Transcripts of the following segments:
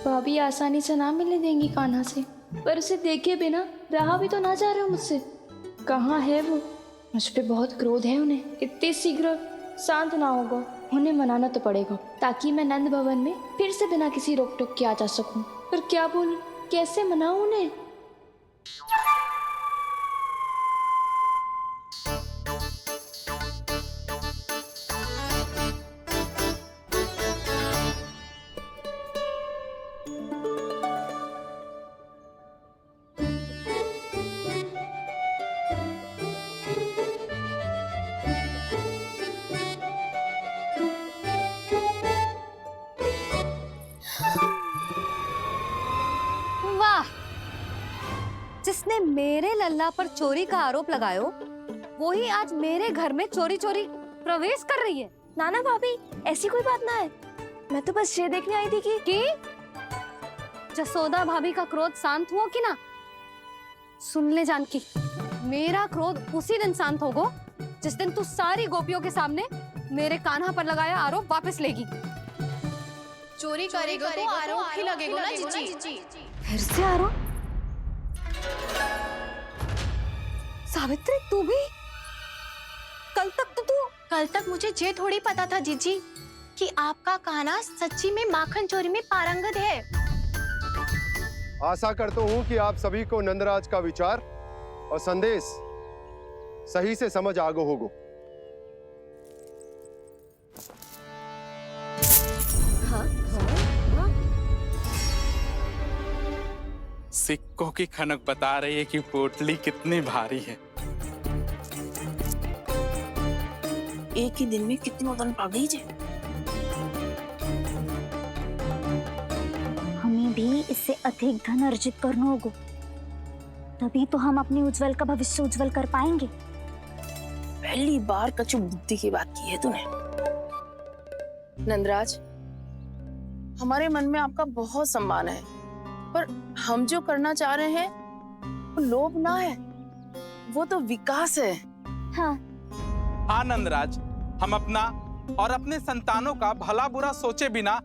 भाभी आसानी से ना मिलने देंगी कान्हा से, पर उसे देखे बिना रहा भी तो ना जा रहा मुझसे। कहाँ है वो? मुझ पे बहुत क्रोध है उन्हें, इतने शीघ्र शांत ना होगा। उन्हें मनाना तो पड़ेगा ताकि मैं नंद भवन में फिर से बिना किसी रोक टोक के आ जा सकूं। पर क्या बोलूं, कैसे मनाऊं उन्हें? वाह, जिसने मेरे लल्ला पर चोरी का आरोप लगायो, वो ही आज मेरे घर में चोरी चोरी प्रवेश कर रही है। नाना भाभी, ऐसी कोई बात ना है। मैं तो बस ये देखने आई थी कि जसोदा भाभी का क्रोध शांत हुआ कि ना? सुन ले जानकी, मेरा क्रोध उसी दिन शांत होगा जिस दिन तू सारी गोपियों के सामने मेरे कान्हा पर लगाया आरोप वापस लेगी। चोरी करेगा तो आरोप ही लगेगा ना जीजी। फिर से आरोप? सावित्री, तू भी? कल तक मुझे ये थोड़ी पता था जीजी कि आपका कान्हा सच्ची में माखन चोरी में पारंगत है। आशा करता हूं कि आप सभी को नंदराज का विचार और संदेश सही से समझ आगो होगो। सिक्कों की खनक बता रही है कि पोटली कितनी भारी है। एक ही दिन में कितनी वजन पा गई जे। हमें भी इससे अधिक धन अर्जित करना होगा, तभी तो हम अपने उज्जवल का भविष्य उज्जवल कर पाएंगे। पहली बार कछु बुद्धि की बात की है तूने। नंदराज, हमारे मन में आपका बहुत सम्मान है, पर हम जो करना चाह रहे हैं वो लोभ ना है, वो तो विकास है। हाँ नंदराज, हम अपना और अपने संतानों का भला बुरा सोचे बिना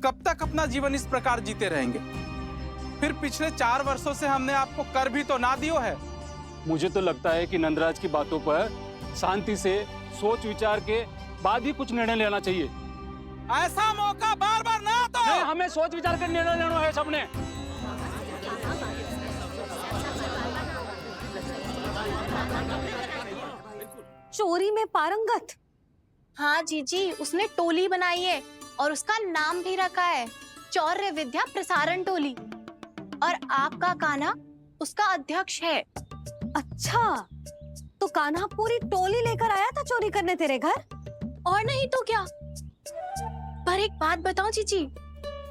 कब तक अपना जीवन इस प्रकार जीते रहेंगे? फिर पिछले 4 वर्षों से हमने आपको कर भी तो ना दियो है। मुझे तो लगता है कि नंदराज की बातों पर शांति से सोच विचार के बाद ही कुछ निर्णय लेना चाहिए। ऐसा मौका बार बार ना आता। नहीं, हमें सोच विचार कर निर्णय लेना है सबने। चोरी में पारंगत? हाँ जीजी, उसने टोली बनाई है और उसका नाम भी रखा है चौर्य विद्या प्रसारण टोली, और आपका कान्हा उसका अध्यक्ष है। अच्छा, तो कान्हा पूरी टोली लेकर आया था चोरी करने तेरे घर? और नहीं तो क्या। पर एक बात बताओ जीजी,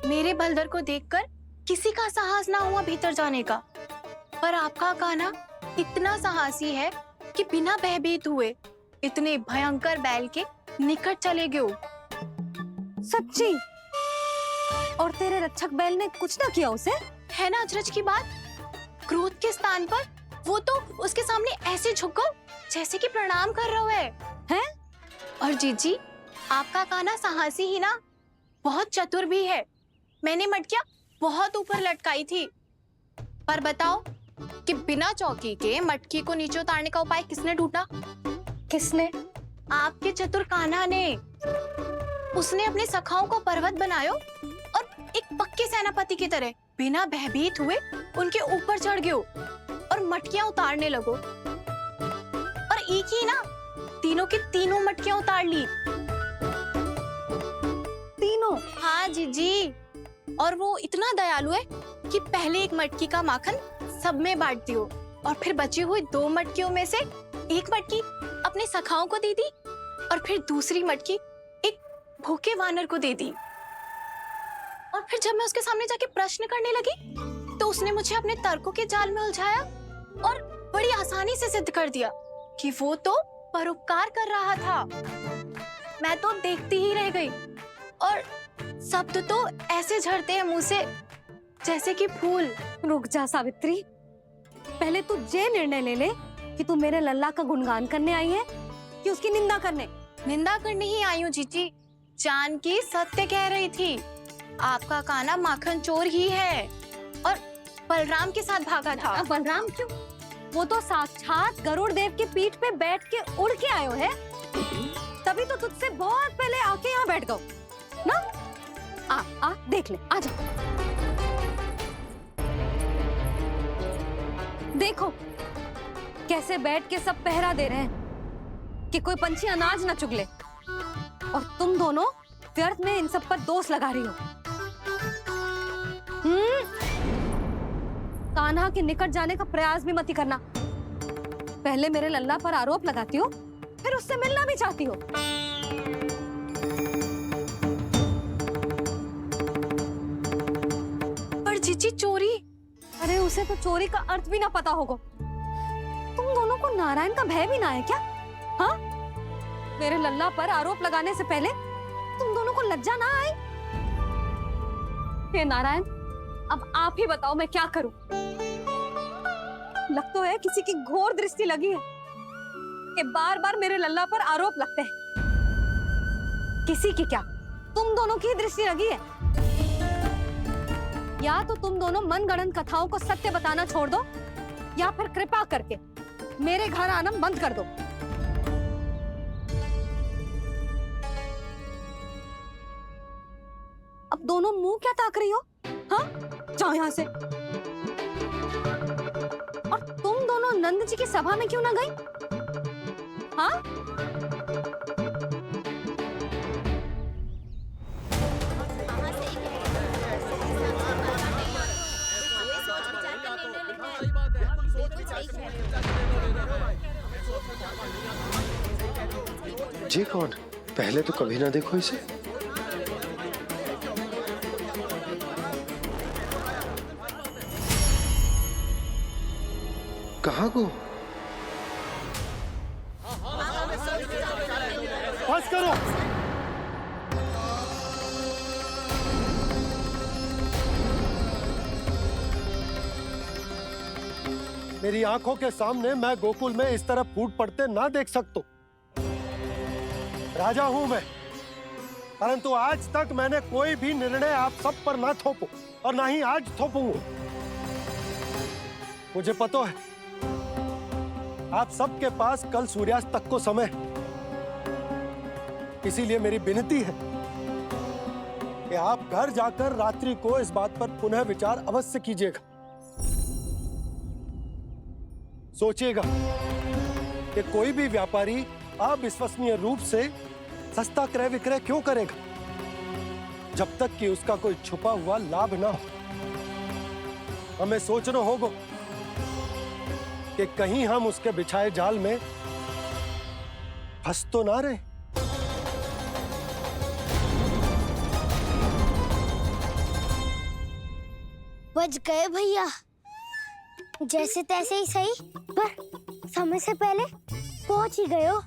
मेरे बलदर को देखकर किसी का साहस ना हुआ भीतर जाने का, पर आपका कान्हा इतना साहसी है कि बिना भयभीत हुए इतने भयंकर बैल के निकट चले गए। सच्ची? और तेरे रक्षक बैल ने कुछ ना किया उसे? है ना अचरज की बात। क्रोध के स्थान पर वो तो उसके सामने ऐसे झुको जैसे कि प्रणाम कर रहा है। और जीजी, आपका कान्हा साहसी ही ना, बहुत चतुर भी है। मैंने मटकियां बहुत ऊपर लटकाई थी, पर बताओ कि बिना चौकी के मटकी को नीचे उतारने का उपाय किसने ढूंढा? किसने? आपके चतुर कान्हा ने। उसने अपने सखाओं को पर्वत बनायो और एक पक्के सेनापति की तरह बिना भयभीत हुए उनके ऊपर चढ़ गयो और मटकियां उतारने लगो। और एक ही ना, तीनों की तीनों मटकियां उतार ली। तीनों? हाँ जीजी, और वो इतना दयालु है कि पहले एक मटकी का माखन सब में बांट दियो और फिर बची हुई 2 मटकियों में से एक मटकी अपने सखाओं को दे दी और फिर दूसरी मटकी एक भूखे वानर को दे दी। और फिर जब मैं उसके सामने जाके प्रश्न करने लगी तो उसने मुझे अपने तर्कों के जाल में उलझाया और बड़ी आसानी से सिद्ध कर दिया कि वो तो परोपकार कर रहा था। मैं तो देखती ही रह गई और शब्द तो ऐसे झड़ते हैं मुंह से जैसे कि फूल। रुक जा सावित्री, पहले तू ये निर्णय ले ले कि तू मेरे लल्ला का गुणगान करने आई है कि उसकी निंदा करने? निंदा करने ही आई हूँ जीजी। जानकी सत्य कह रही थी, आपका कान्हा माखन चोर ही है और बलराम के साथ भागा था। अब बलराम क्यों? वो तो साक्षात गरुड़ देव की पीठ पे बैठ के उड़ के आयो है, तभी तो तुझसे बहुत पहले आके यहाँ बैठ गओ ना। आ देख ले, आ जा। देखो कैसे बैठ के सब पहरा दे रहे हैं कि कोई पंछी अनाज ना चुगले, और तुम दोनों व्यर्थ में इन सब पर दोष लगा रही हो। कान्हा के निकट जाने का प्रयास भी मत ही करना। पहले मेरे लल्ला पर आरोप लगाती हो, फिर उससे मिलना भी चाहती हो। पर जीजी चोरी? अरे उसे तो चोरी का अर्थ भी ना पता होगा। तुम दोनों को नारायण का भय भी ना है क्या? हाँ, मेरे लल्ला पर आरोप लगाने से पहले तुम दोनों को लज्जा ना आई? हे नारायण, अब आप ही बताओ मैं क्या करूं। लग तो है किसी की घोर दृष्टि लगी है कि बार बार मेरे लल्ला पर आरोप लगते हैं। किसी की क्या, तुम दोनों की दृष्टि लगी है। या तो तुम दोनों मनगढ़ंत कथाओं को सत्य बताना छोड़ दो, या फिर कृपा करके मेरे घर आना बंद कर दो। अब दोनों मुंह क्या ताक रही हो? हाँ, जाओ यहां से। और तुम दोनों नंद जी की सभा में क्यों ना गई? हाँ? जी कौन? पहले तो कभी ना देखो इसे। कहाँ को? बस करो। मेरी आंखों के सामने मैं गोकुल में इस तरह फूट पड़ते ना देख सकता। राजा हूं मैं, परंतु आज तक मैंने कोई भी निर्णय आप सब पर ना थोपो और ना ही आज थोपूंगा। मुझे पता है आप सबके पास कल सूर्यास्त तक को समय, इसीलिए मेरी विनती है कि आप घर जाकर रात्रि को इस बात पर पुनः विचार अवश्य कीजिएगा। सोचिएगा कि कोई भी व्यापारी अविश्वसनीय रूप से सस्ता क्रय विक्रय क्यों करेगा, जब तक कि उसका कोई छुपा हुआ लाभ ना हो। हमें सोचना होगा कि कहीं हम उसके बिछाए जाल में फंस तो ना रहे। बच गए भैया, जैसे तैसे ही सही, पर समय से पहले पहुंच ही गए हो।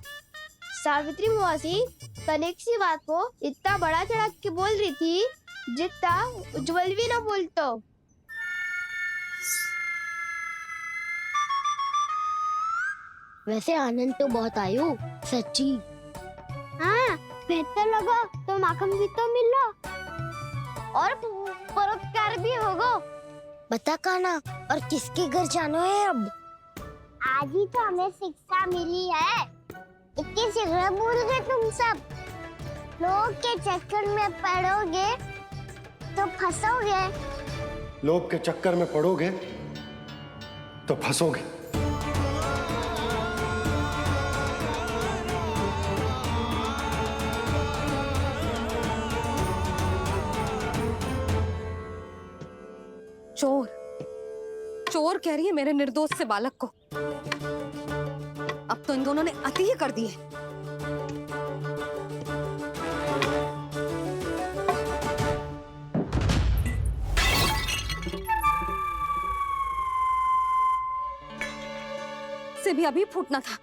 सावित्री मौसी तनिक सी बात को इतना बड़ा चढ़ा के बोल रही थी जितना उज्जवल भी ना बोलतो। वैसे आनंद तो बहुत आयो, सच्ची। हाँ, बेहतर लगा तो माखन भी तो मिला और परोपकार भी होगा। बता कान्हा, और किसके घर जाना है अब? आज ही तो हमें शिक्षा मिली है। इतनी शीघ्र भूल गए तुम सब। लोग के चक्कर में पड़ोगे तो फंसोगे। लोग के चक्कर में पड़ोगे तो फंसोगे। चोर, चोर कह रही है मेरे निर्दोष से बालक को। अब तो इन दोनों ने अति ही कर दी है। से भी अभी फूटना था।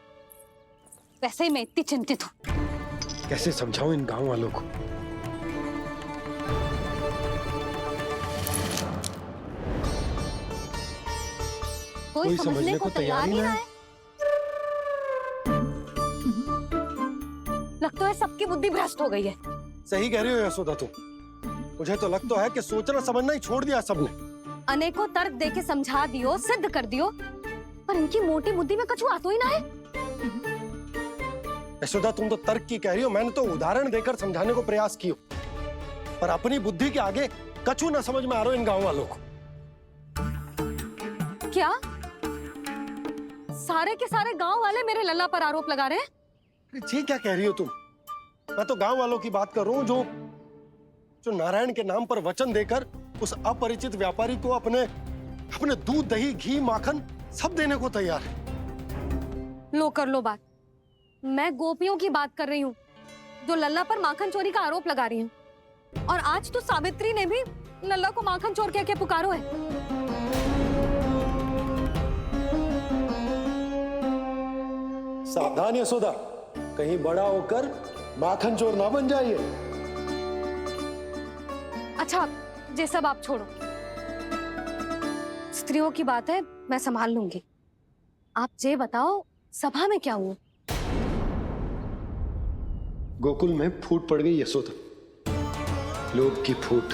वैसे ही मैं इतनी चिंतित हूं। कैसे समझाऊं इन गांव वालों को? कोई समझने को तैयार ही ना है। लगता है सबकी बुद्धि भ्रष्ट हो गई है। सही कह रही हो यशोदा तुम। मुझे तो लगता है कि सोचना समझना ही छोड़ दिया सबने। अनेकों तर्क देके समझा दियो, सिद्ध कर दियो, पर इनकी मोटी बुद्धि में कछु आतो ही ना है। यशोदा तुम तो तर्क की कह रही हो, मैंने तो उदाहरण देकर समझाने को प्रयास किया, पर अपनी बुद्धि के आगे कछु ना समझ में आ रहा इन गांव वालों को। क्या सारे के सारे गांव वाले मेरे लल्ला पर आरोप लगा रहे हैं? जी क्या कह रही हो तुम? मैं तो गांव वालों की बात कर रहा हूँ जो नारायण के नाम पर वचन देकर उस अपरिचित व्यापारी को अपने दूध, दही, घी, माखन सब देने को तैयार है। लो कर लो बात। मैं गोपियों की बात कर रही हूँ जो लल्ला पर माखन चोरी का आरोप लगा रही हूँ। और आज तो सावित्री ने भी लल्ला को माखन चोर कह के पुकारो है। सावधान यशोदा, कहीं बड़ा होकर माखन चोर ना बन जाइए। अच्छा, ये सब आप छोड़ो, स्त्रियों की बात है, मैं संभाल लूंगी। आप ये बताओ सभा में क्या हुआ? गोकुल में फूट पड़ गई यशोदा, लोभ की फूट।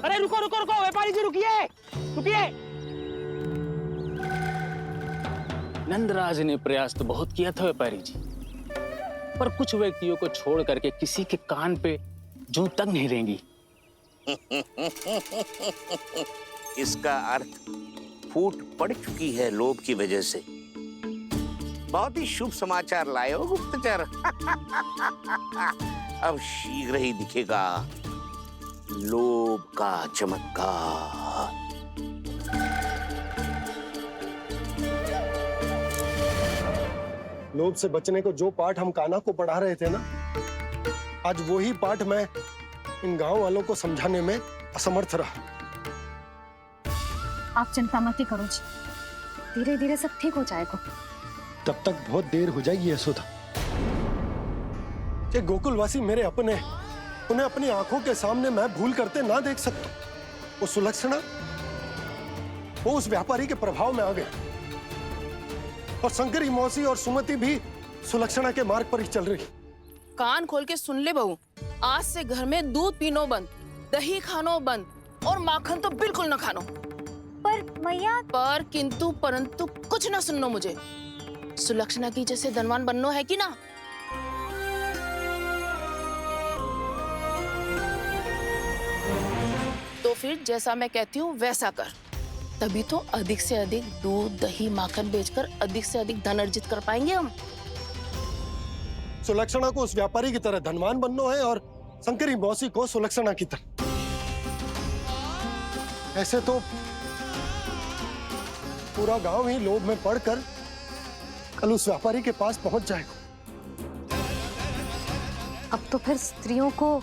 अरे रुको रुको रुको, व्यापारी जी रुकिए रुकिए। नंदराज ने प्रयास तो बहुत किया था व्यापारी जी, पर कुछ व्यक्तियों को छोड़ करके किसी के कान पे जूं तक नहीं रेंगी। इसका अर्थ फूट पड़ चुकी है लोभ की वजह से। बहुत ही शुभ समाचार लाए हो गुप्तचर। अब शीघ्र ही दिखेगा लोभ का चमत्कार। लोभ से बचने को जो पाठ हम कान्हा को पढ़ा रहे थे ना, आज वही पाठ मैं इन गांव वालों को समझाने में असमर्थ रहा। आप चिंता मत करो जी, धीरे धीरे सब ठीक हो जाएगा। तब तक बहुत देर हो जाएगी यशोदा। ये गोकुलवासी मेरे अपने, उन्हें अपनी आंखों के सामने मैं भूल करते ना देख सकता। वो सुलक्षणा, वो उस व्यापारी के प्रभाव में आ गए, और शंकरी मौसी और सुमति भी सुलक्षणा के मार्ग पर ही चल रही। कान खोल के सुन ले बहू, आज से घर में दूध पीनो बंद, दही खानो बंद, और माखन तो बिल्कुल न खानो। पर मैया, पर किंतु परंतु कुछ ना सुननो मुझे। सुलक्षणा की जैसे धनवान बननो है कि ना? तो फिर जैसा मैं कहती हूँ वैसा कर, तभी तो अधिक से अधिक दूध, दही, माखन बेचकर अधिक से अधिक धन अर्जित कर पाएंगे हम। सुलक्षणा को उस व्यापारी की तरह धनवान बनना है और शंकरी मौसी को सुलक्षणा की तरह। ऐसे तो पूरा गांव ही लोभ में पड़कर कल उस व्यापारी के पास पहुंच जाएगा। अब तो फिर स्त्रियों को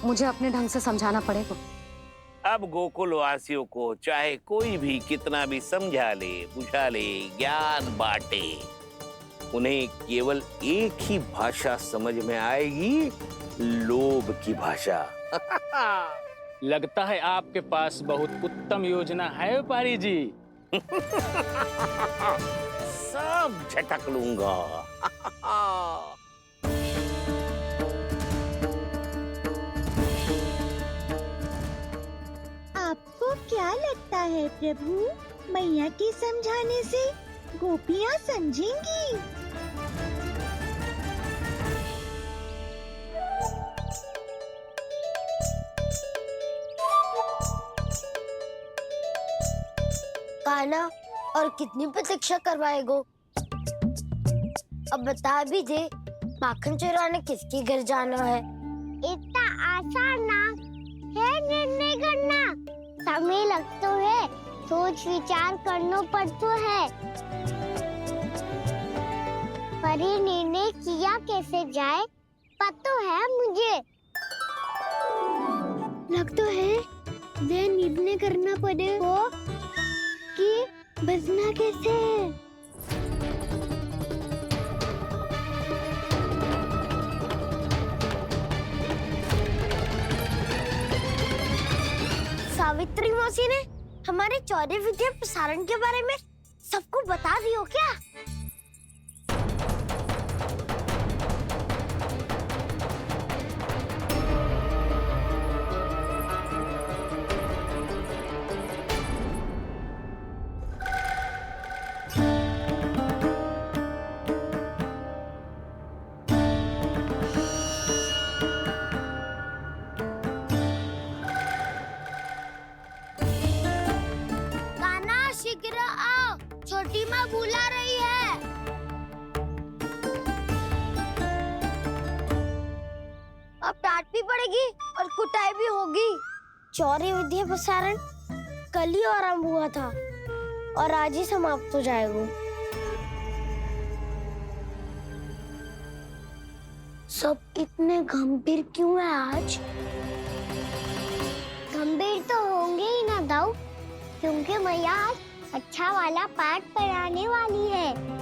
मुझे अपने ढंग से समझाना पड़ेगा। अब गोकुल वासियों को चाहे कोई भी कितना भी समझा ले, बुझा ले, ज्ञान बांटे, उन्हें केवल एक ही भाषा समझ में आएगी, लोभ की भाषा। लगता है आपके पास बहुत उत्तम योजना है व्यापारी जी। सब झटक लूंगा। आपको क्या लगता है प्रभु, मैया के समझाने से गोपियाँ समझेंगी? कान्हा, और कितनी प्रतीक्षा करवाएगो? अब बता भी दे, माखन चुराने किसके घर जाना है? इतना आसान ना है निर्णय करना, समय लगता है, सोच विचार करना पड़ता है। पर ये निर्णय किया कैसे जाए पता है मुझे। लगता है वे निर्णय करना पड़ेगा कि बचना कैसे। सावित्री मौसी ने हमारे 14 विद्या प्रसारण के बारे में सबको बता दियो क्या? कान्हा शीघ्र आओ, छोटी माँ बुला रही है। अब डांट भी पड़ेगी और कुटाई भी होगी। चौरी विद्या प्रसारण कल ही आरंभ हुआ था और आज ही समाप्त हो जाएगा। सब इतने गंभीर क्यों है आज? गंभीर तो होंगे ही ना दाऊ, क्योंकि मैया आज अच्छा वाला पाठ पढ़ाने वाली है।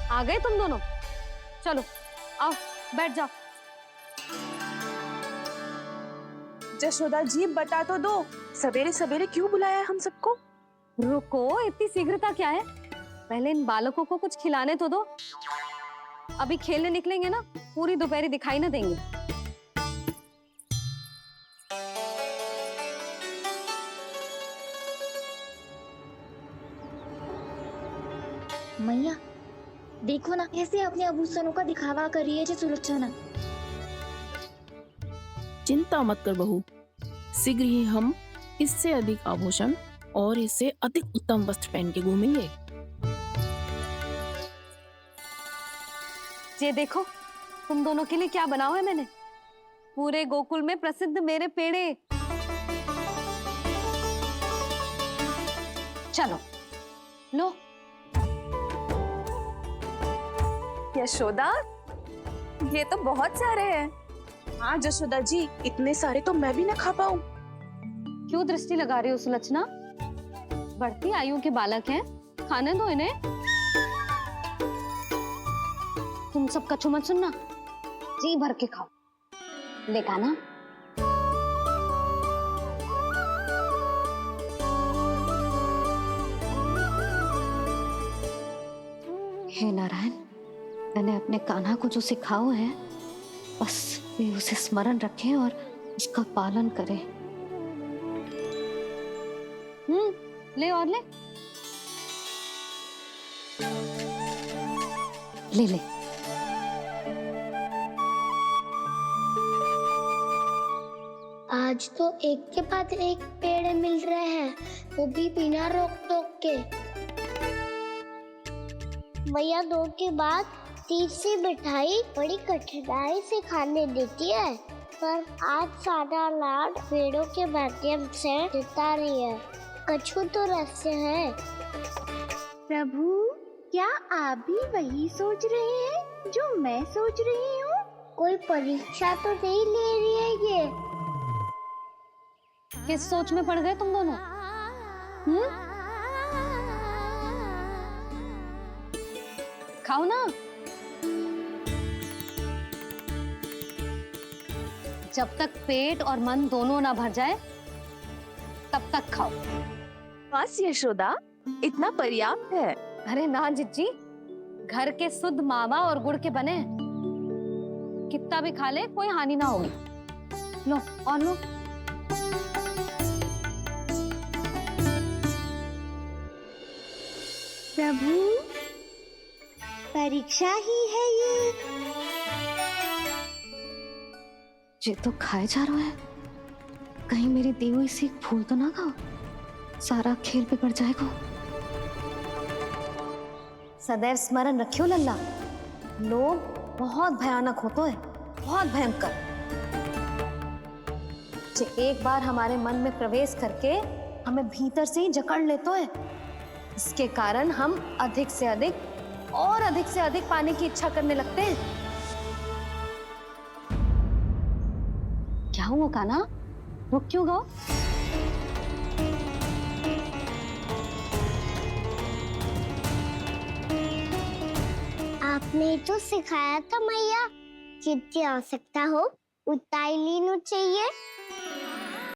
आ गए तुम दोनों? चलो आओ बैठ जाओ। जशोदा जी बता तो दो, सवेरे सवेरे क्यों बुलाया है हम सबको? रुको, इतनी शीघ्रता क्या है? पहले इन बालकों को कुछ खिलाने तो दो। अभी खेलने निकलेंगे ना, पूरी दोपहरी दिखाई ना देंगे। मैया देखो ना कैसे अपने आभूषणों का दिखावा कर रही है जी सुलोचना। चिंता मत कर बहू, शीघ्र ही हम इससे अधिक आभूषण और इससे अधिक उत्तम वस्त्र पहन के घूमेंगे। ये देखो तुम दोनों के लिए क्या बनाओ है मैंने। पूरे गोकुल में प्रसिद्ध मेरे पेड़े। चलो लो। यशोदा, ये तो बहुत सारे हैं। हाँ जशोदा जी, इतने सारे तो मैं भी ना खा पाऊं। क्यों दृष्टि लगा रही हो सुलक्षणा? बढ़ती आयु के बालक हैं, खाने दो इन्हें। तुम सब कछु मत सुनना, जी भर के खाओ। देखा ना? हे नारायण, मैंने अपने कान्हा को जो सिखाओ है, बस वे उसे स्मरण रखें और उसका पालन करें। ले और ले ले ले। आज तो एक के बाद एक पेड़ मिल रहे हैं, वो भी बिना रोक टोक के। मैया दो के बाद तीसरी मिठाई बड़ी कठिनाई से खाने देती है, पर आज सादा लाड पेड़ों के माध्यम से जिता रही है। कछु तो रहस्य है। प्रभु, क्या आप भी वही सोच रहे हैं जो मैं सोच रही हूँ? कोई परीक्षा तो नहीं ले रही है ये? किस सोच में पड़ गए तुम दोनों? खाओ ना। जब तक पेट और मन दोनों ना भर जाए तब तक खाओ। बस यशोदा, इतना पर्याप्त है। अरे ना जिज्जी, घर के शुद्ध मावा और गुड़ के बने, कितना भी खा ले कोई हानि ना होगी। लो और लो। प्रभु, परीक्षा ही है ये तो खाए जा रहा है। कहीं मेरी दी हुई सीख भूल तो ना खाओ, सारा खेल बिगड़ जाएगा। सदैव स्मरण रखियो लल्ला, लोग बहुत भयानक होते हैं, बहुत भयंकर। जो एक बार हमारे मन में प्रवेश करके हमें भीतर से ही जकड़ लेते हैं, इसके कारण हम अधिक से अधिक और अधिक से अधिक पाने की इच्छा करने लगते हैं। क्या हुआ कान्हा, रुक क्यों गो? आपने तो सिखाया था मैया, जितनी आवश्यकता हो उतना ही लेना चाहिए।